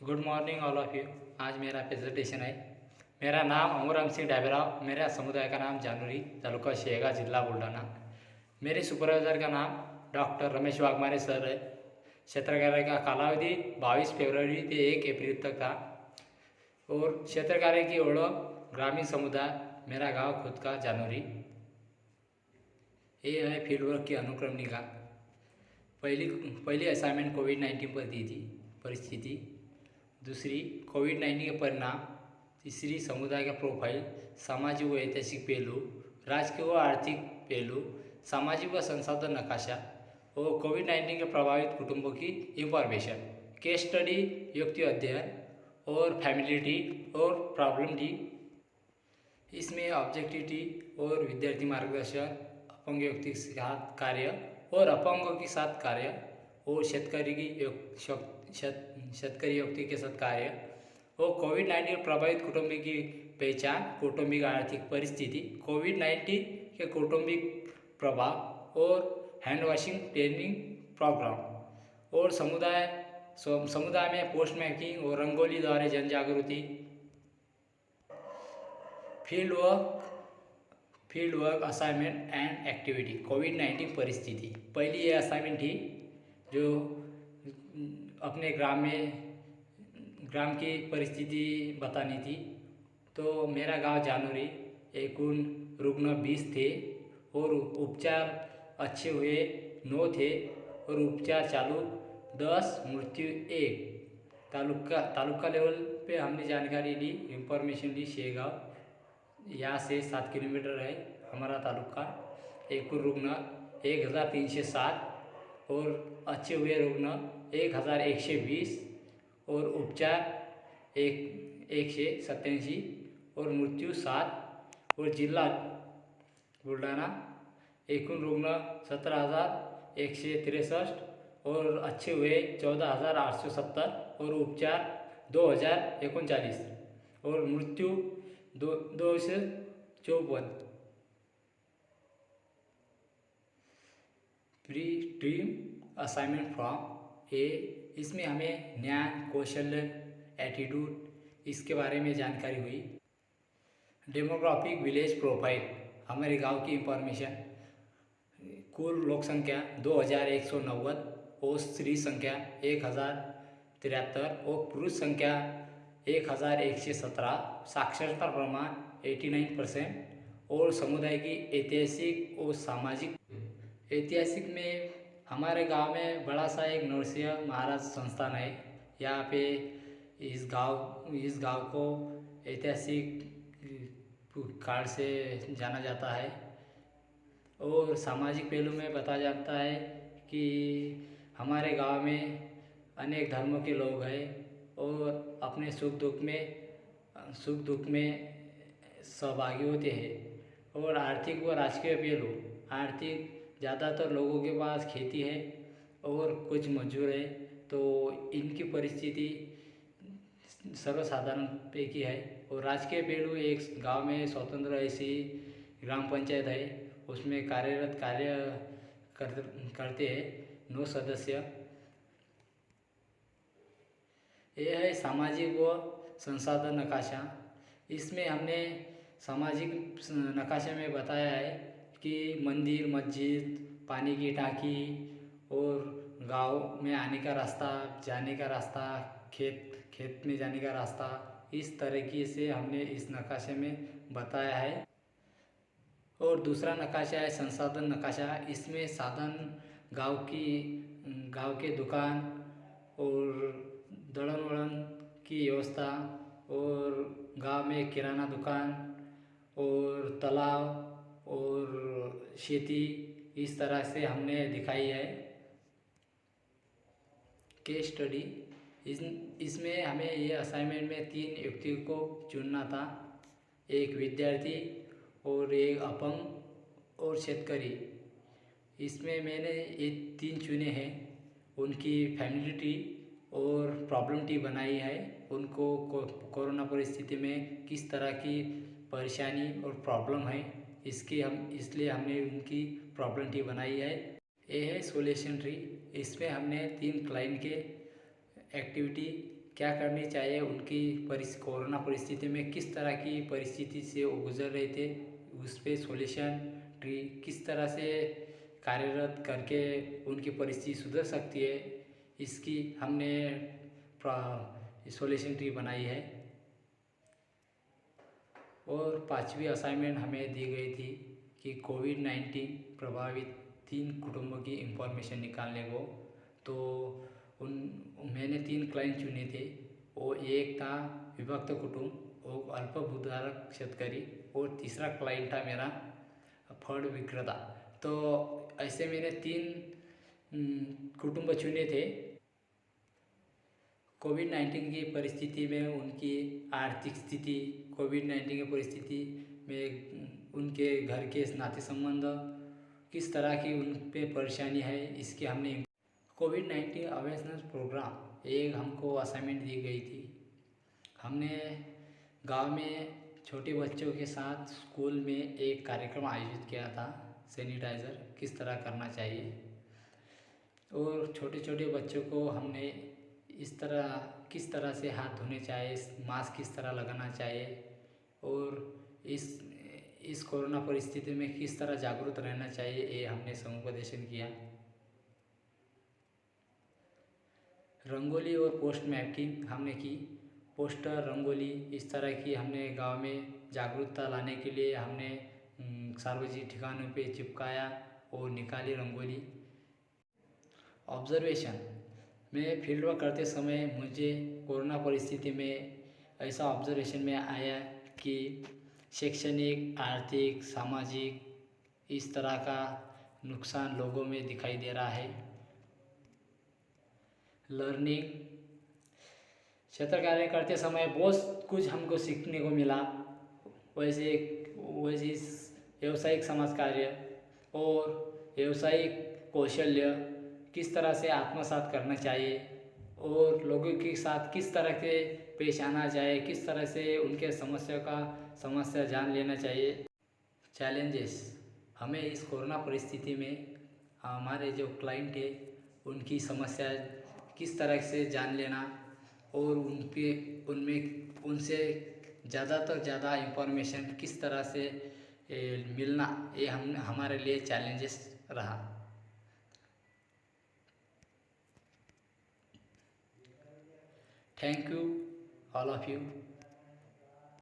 Good morning all of you. आज मेरा presentation है। मेरा नाम अमूराम सिंह डाबेराव। मेरा समुदाय का नाम जानूरी, तालुका शेगा, जिला बुल्ढाना। मेरे सुपरवाइजर का नाम डॉक्टर रमेश वाघमारे सर है। क्षेत्र कार्य का कालावधि 22 फरवरी से 1 अप्रैल तक था। और क्षेत्र कार्य की ओळख ग्रामीण समुदाय, मेरा गांव खुद का जानूरी। ये है फील्ड वर्क की अनुक्रमणिका। पहली असाइनमेंट कोविड-19 पर दी थी परिस्थिति। दूसरी कोविड-19 के परिणाम। तीसरी समुदाय का प्रोफाइल, सामाजिक व ऐतिहासिक पहलू, राजकीय व आर्थिक पहलू, सामाजिक व संसाधन नकाशा और कोविड-19 के प्रभावित कुटुंबों की इंफॉर्मेशन, केस स्टडी, युक्ति अध्ययन और फैमिली ट्री और प्रॉब्लम ट्री। इसमें ऑब्जेक्टिव ट्री और विद्यार्थी मार्गदर्शन, अपंग व्यक्ति के साथ कार्य और अपंगों के साथ कार्य और शेतकरी व्यक्ति के साथ कार्य और कोविड-19 प्रभावित कुटुंबों की पहचान, कौटुंबिक आर्थिक परिस्थिति, कोविड-19 के कौटुंबिक प्रभाव और हैंड वॉशिंग ट्रेनिंग प्रोग्राम और समुदाय में पोस्ट मेकिंग और रंगोली द्वारा जन जागृति। Field work assignment and activity. कोविड-19 परिस्थिति। पहली ये असाइनमेंट थी जो अपने ग्राम की परिस्थिति बतानी थी। तो मेरा गांव जानूरी, कुल रुग्ण 20 थे और उपचार अच्छे हुए 9 थे और उपचार चालू 10, मृत्यु 1। तालुका लेवल पे हमने जानकारी ली, इंफॉर्मेशन ली। शेगांव यहाँ से 7 किलोमीटर है हमारा तालुका। कुल रुग्ण 1307 और अच्छे हुए रुग्ण 1120 और उपचार 187 और मृत्यु 7। और जिला बुल्ढाना, कुल रुग्ण 17,163 और अच्छे हुए 14,870 और उपचार 2,039 और मृत्यु 254। प्री ड्रीम असाइनमेंट फ्रॉम ए। इसमें हमें ज्ञान, कौशल, एटीट्यूड इसके बारे में जानकारी हुई। डेमोग्राफिक विलेज प्रोफाइल, हमारे गांव की इंफॉर्मेशन। कुल लोक संख्या 2190 और स्त्री संख्या 1073 और पुरुष संख्या 1117। साक्षरता प्रमाण 89% और समुदाय की ऐतिहासिक और सामाजिक। ऐतिहासिक में हमारे गांव में बड़ा सा एक नरसिंह महाराज संस्थान है। यहाँ पे इस गांव को ऐतिहासिक काल से जाना जाता है। और सामाजिक पहलू में बताया जाता है कि हमारे गांव में अनेक धर्मों के लोग हैं और अपने सुख दुख में सहभागी होते हैं। और आर्थिक व राजकीय पहलू। आर्थिक, ज़्यादातर लोगों के पास खेती है और कुछ मजदूर है, तो इनकी परिस्थिति सर्वसाधारण पे की है। और राजकीय पहलू, एक गांव में स्वतंत्र ऐसी ग्राम पंचायत है, उसमें कार्य करते हैं 9 सदस्य। यह है सामाजिक व संसाधन नकाशा। इसमें हमने सामाजिक नकाशे में बताया है कि मंदिर, मस्जिद, पानी की टांकी और गांव में आने का रास्ता, जाने का रास्ता, खेत में जाने का रास्ता, इस तरीके से हमने इस नकाशे में बताया है। और दूसरा नकाशा है संसाधन नकाशा। इसमें साधन, गांव के दुकान और दड़न वड़न की व्यवस्था और गांव में किराना दुकान और तालाब और खेती, इस तरह से हमने दिखाई है। Case study. इसमें हमें ये असाइनमेंट में 3 व्यक्तियों को चुनना था, एक विद्यार्थी और एक अपंग और शेतकरी। इसमें मैंने ये 3 चुने हैं। उनकी फैमिली ट्री और प्रॉब्लम ट्री बनाई है। उनको कोरोना परिस्थिति में किस तरह की परेशानी और प्रॉब्लम है, इसलिए हमने उनकी प्रॉब्लम ट्री बनाई है। ये है सोल्यूशन ट्री। इसमें हमने 3 क्लाइंट के एक्टिविटी क्या करनी चाहिए, उनकी कोरोना परिस्थिति में किस तरह की परिस्थिति से वो गुजर रहे थे, उस पर सॉल्यूशन ट्री किस तरह से कार्यरत करके उनकी परिस्थिति सुधर सकती है, इसकी हमने सॉल्यूशन ट्री बनाई है। और 5वीं असाइनमेंट हमें दी गई थी कि कोविड-19 प्रभावित 3 कुटुंबों की इंफॉर्मेशन निकालने को। तो उन मैंने 3 क्लाइंट चुने थे। वो एक था विभक्त कुटुंब, वो अल्पभूधारक शेतकरी, और तीसरा क्लाइंट था मेरा फल विक्रेता। तो ऐसे मैंने 3 कुटुंब चुने थे। कोविड-19 की परिस्थिति में उनकी आर्थिक स्थिति, कोविड-19 की परिस्थिति में उनके घर के नाते संबंध किस तरह की उन पे परेशानी है, इसकी हमने कोविड-19 अवेयरनेस प्रोग्राम एक हमको असाइनमेंट दी गई थी। हमने गांव में छोटे बच्चों के साथ स्कूल में एक कार्यक्रम आयोजित किया था, सैनिटाइज़र किस तरह करना चाहिए, और छोटे छोटे बच्चों को हमने किस तरह से हाथ धोने चाहिए, मास्क किस तरह लगाना चाहिए, और इस कोरोना परिस्थिति में किस तरह जागरूक रहना चाहिए, ये हमने समुपदेशन किया। रंगोली और पोस्ट मैपिंग हमने की। पोस्टर, रंगोली इस तरह की हमने गांव में जागरूकता लाने के लिए हमने सार्वजनिक ठिकानों पे चिपकाया और निकाली रंगोली। ऑब्जर्वेशन में फील्ड वर्क करते समय मुझे कोरोना परिस्थिति में ऐसा ऑब्जर्वेशन में आया कि शैक्षणिक, आर्थिक, सामाजिक इस तरह का नुकसान लोगों में दिखाई दे रहा है। लर्निंग क्षेत्र कार्य करते समय बहुत कुछ हमको सीखने को मिला। वैसे व्यावसायिक समाज कार्य और व्यावसायिक कौशल्य किस तरह से आत्मसात करना चाहिए, और लोगों के साथ किस तरह से पेश आना चाहिए, किस तरह से उनके समस्या जान लेना चाहिए। चैलेंजेस, हमें इस कोरोना परिस्थिति में हमारे जो क्लाइंट है उनकी समस्या किस तरह से जान लेना और उनसे ज़्यादा इंफॉर्मेशन किस तरह से मिलना, ये हमारे लिए चैलेंजेस रहा। Thank you all of you.